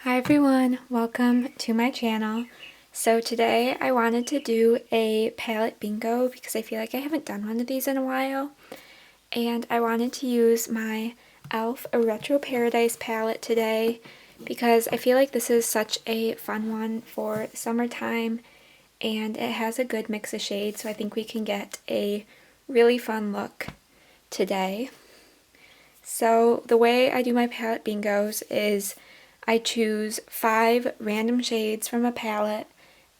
Hi everyone, welcome to my channel. So today I wanted to do a palette bingo because I feel like I haven't done one of these in a while. And I wanted to use my e.l.f. A Retro Paradise palette today because I feel like this is such a fun one for summertime and it has a good mix of shades, so I think we can get a really fun look today. So the way I do my palette bingos is I choose 5 random shades from a palette,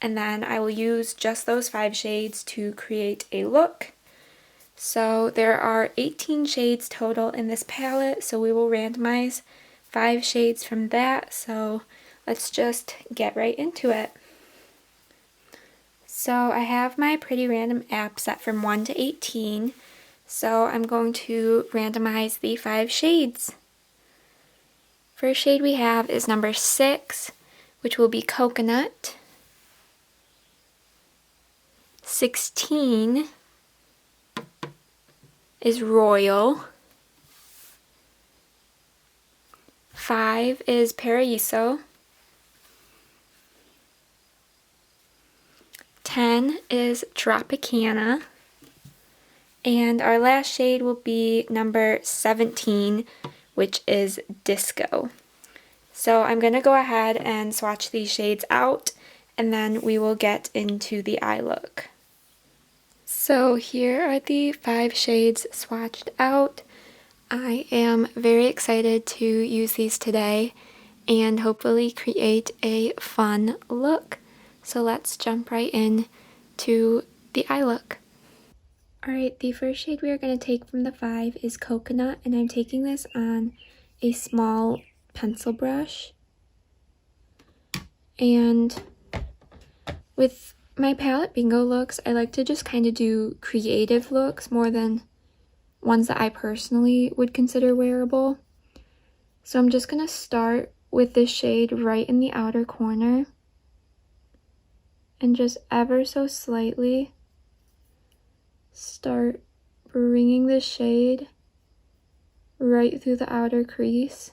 and then I will use just those 5 shades to create a look. So there are 18 shades total in this palette, so we will randomize 5 shades from that. So let's just get right into it. So I have my Pretty Random app set from 1 to 18, so I'm going to randomize the 5 shades. First shade we have is number 6, which will be Coconut. 16 is Royal. 5 is Paraíso. 10 is Tropicana. And our last shade will be number 17, which is Disco. So I'm going to go ahead and swatch these shades out, and then we will get into the eye look. So here are the 5 shades swatched out. I am very excited to use these today and hopefully create a fun look. So let's jump right in to the eye look. Alright, the first shade we are going to take from the 5 is Coconut, and I'm taking this on a small pencil brush. And with my palette bingo looks, I like to just kind of do creative looks more than ones that I personally would consider wearable. So I'm just going to start with this shade right in the outer corner and just ever so slightly start bringing the shade right through the outer crease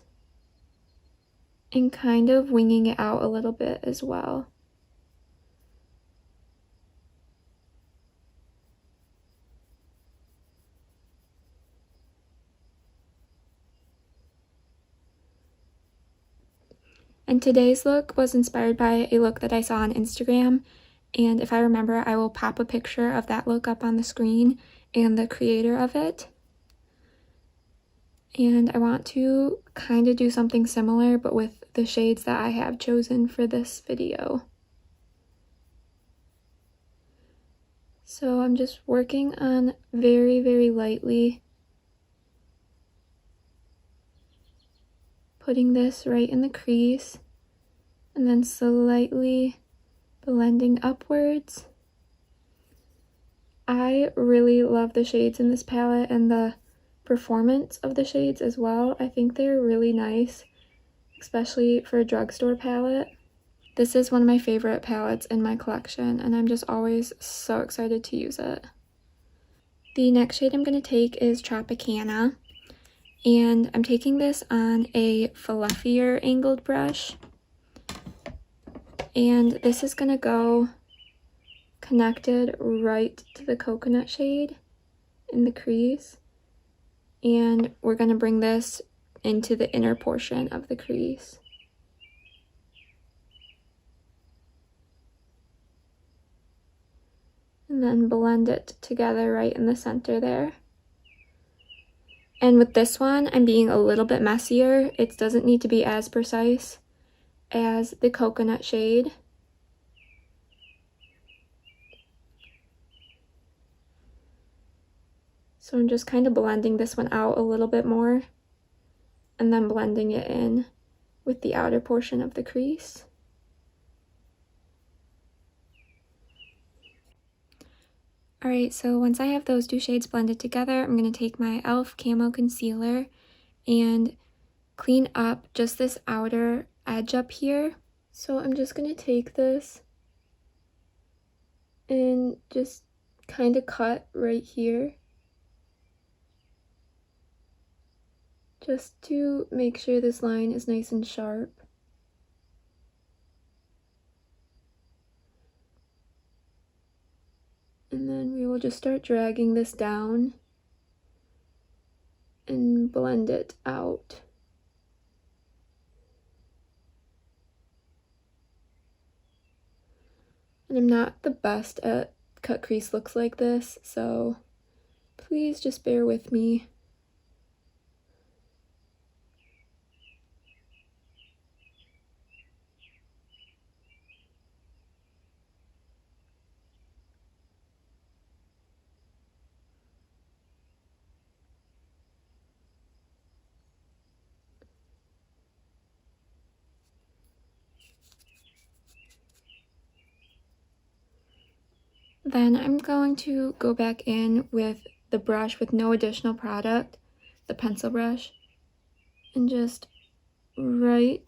and kind of winging it out a little bit as well. And today's look was inspired by a look that I saw on Instagram, and if I remember, I will pop a picture of that look up on the screen and the creator of it. And I want to kind of do something similar, but with the shades that I have chosen for this video. So I'm just working on very, very lightly putting this right in the crease and then slightly blending upwards. I really love the shades in this palette and the performance of the shades as well. I think they're really nice, especially for a drugstore palette. This is one of my favorite palettes in my collection, and I'm just always so excited to use it. The next shade I'm going to take is Tropicana, and I'm taking this on a fluffier angled brush. And this is going to go connected right to the coconut shade in the crease. And we're going to bring this into the inner portion of the crease. And then blend it together right in the center there. And with this one, I'm being a little bit messier. It doesn't need to be as precise as the coconut shade. So I'm just kind of blending this one out a little bit more and then blending it in with the outer portion of the crease. Alright, so once I have those 2 shades blended together, I'm going to take my e.l.f. Camo Concealer and clean up just this outer edge up here. So I'm just going to take this and just kind of cut right here, just to make sure this line is nice and sharp. And then we will just start dragging this down and blend it out. And I'm not the best at cut crease looks like this, so please just bear with me. Then I'm going to go back in with the brush with no additional product, the pencil brush, and just right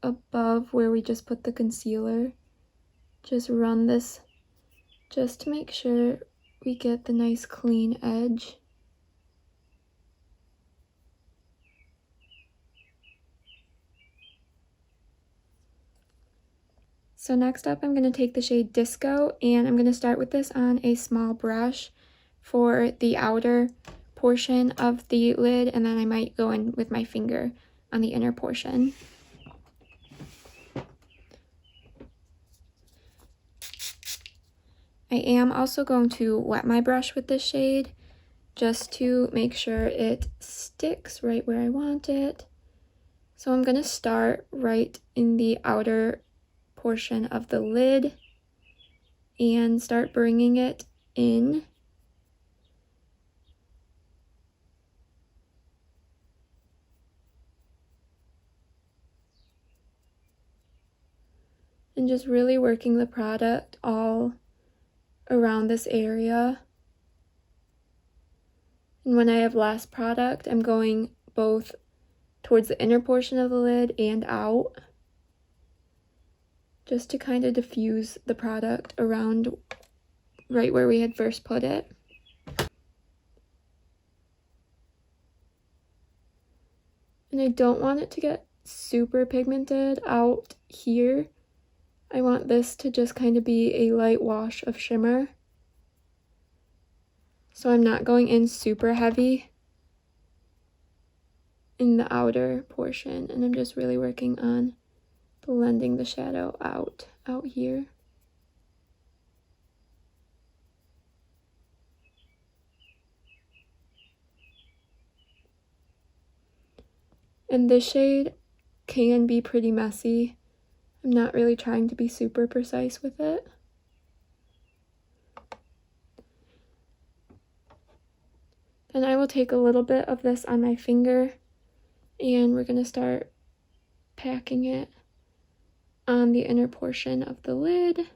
above where we just put the concealer, just run this just to make sure we get the nice clean edge. So next up, I'm going to take the shade Disco, and I'm going to start with this on a small brush for the outer portion of the lid, and then I might go in with my finger on the inner portion. I am also going to wet my brush with this shade just to make sure it sticks right where I want it. So I'm going to start right in the outer portion of the lid and start bringing it in. And just really working the product all around this area. And when I have less product, I'm going both towards the inner portion of the lid and out, just to kind of diffuse the product around right where we had first put it. And I don't want it to get super pigmented out here. I want this to just kind of be a light wash of shimmer. So I'm not going in super heavy in the outer portion, and I'm just really working on blending the shadow out here. And this shade can be pretty messy. I'm not really trying to be super precise with it. Then I will take a little bit of this on my finger, and we're going to start packing it on the inner portion of the lid,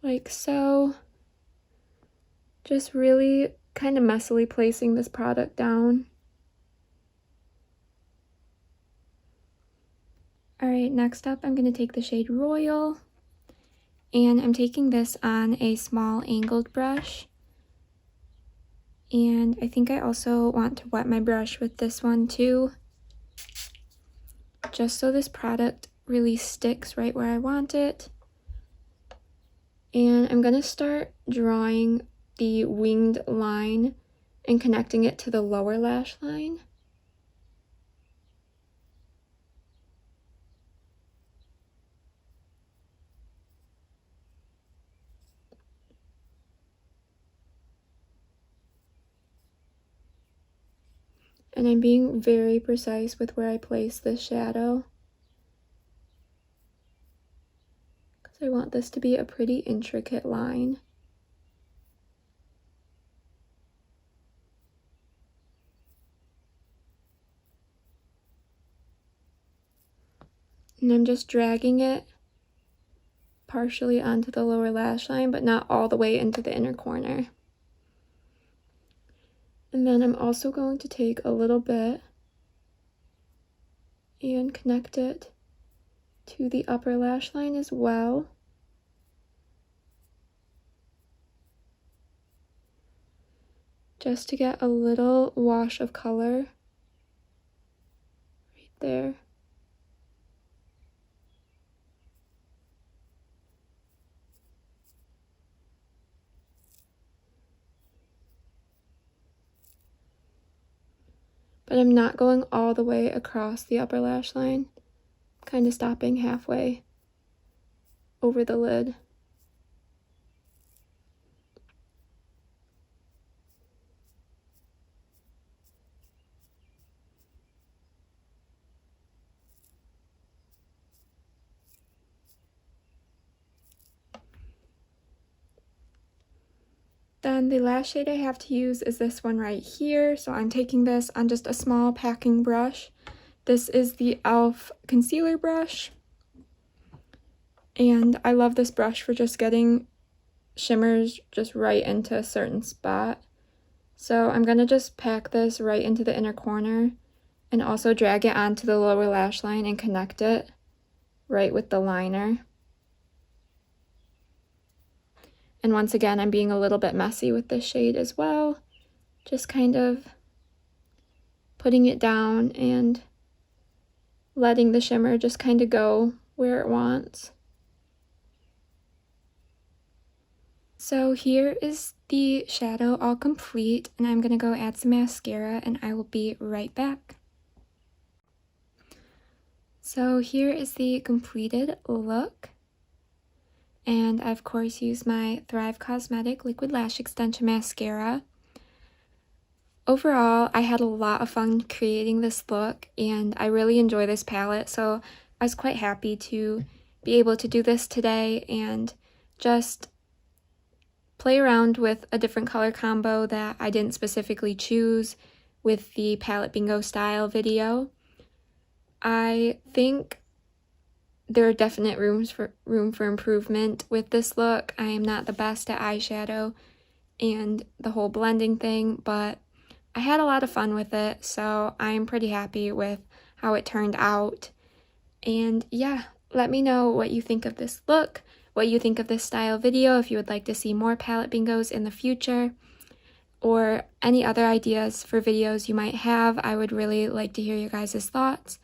like so. Just really kind of messily placing this product down. Alright, next up I'm going to take the shade Royal, and I'm taking this on a small angled brush. And I think I also want to wet my brush with this one too, just so this product really sticks right where I want it. And I'm going to start drawing the winged line and connecting it to the lower lash line. And I'm being very precise with where I place this shadow, because I want this to be a pretty intricate line. And I'm just dragging it partially onto the lower lash line, but not all the way into the inner corner. And then I'm also going to take a little bit and connect it to the upper lash line as well. Just to get a little wash of color right there. but I'm not going all the way across the upper lash line. Kind of stopping halfway over the lid. Then the last shade I have to use is this one right here. So I'm taking this on just a small packing brush. This is the e.l.f. concealer brush. And I love this brush for just getting shimmers just right into a certain spot. So I'm going to just pack this right into the inner corner and also drag it onto the lower lash line and connect it right with the liner. And once again, I'm being a little bit messy with this shade as well. Just kind of putting it down and letting the shimmer just kind of go where it wants. So here is the shadow all complete, and I'm going to go add some mascara and I will be right back. So here is the completed look. And I, of course, use my Thrive Cosmetic Liquid Lash Extension Mascara. Overall, I had a lot of fun creating this look, and I really enjoy this palette, so I was quite happy to be able to do this today and just play around with a different color combo that I didn't specifically choose with the Palette Bingo style video. I think there are definite room for improvement with this look. I am not the best at eyeshadow and the whole blending thing, but I had a lot of fun with it, so I'm pretty happy with how it turned out. And yeah, let me know what you think of this look, what you think of this style video, if you would like to see more palette bingos in the future, or any other ideas for videos you might have. I would really like to hear your guys' thoughts.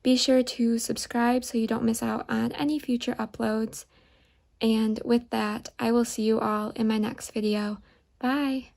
Be sure to subscribe so you don't miss out on any future uploads. And with that, I will see you all in my next video. Bye!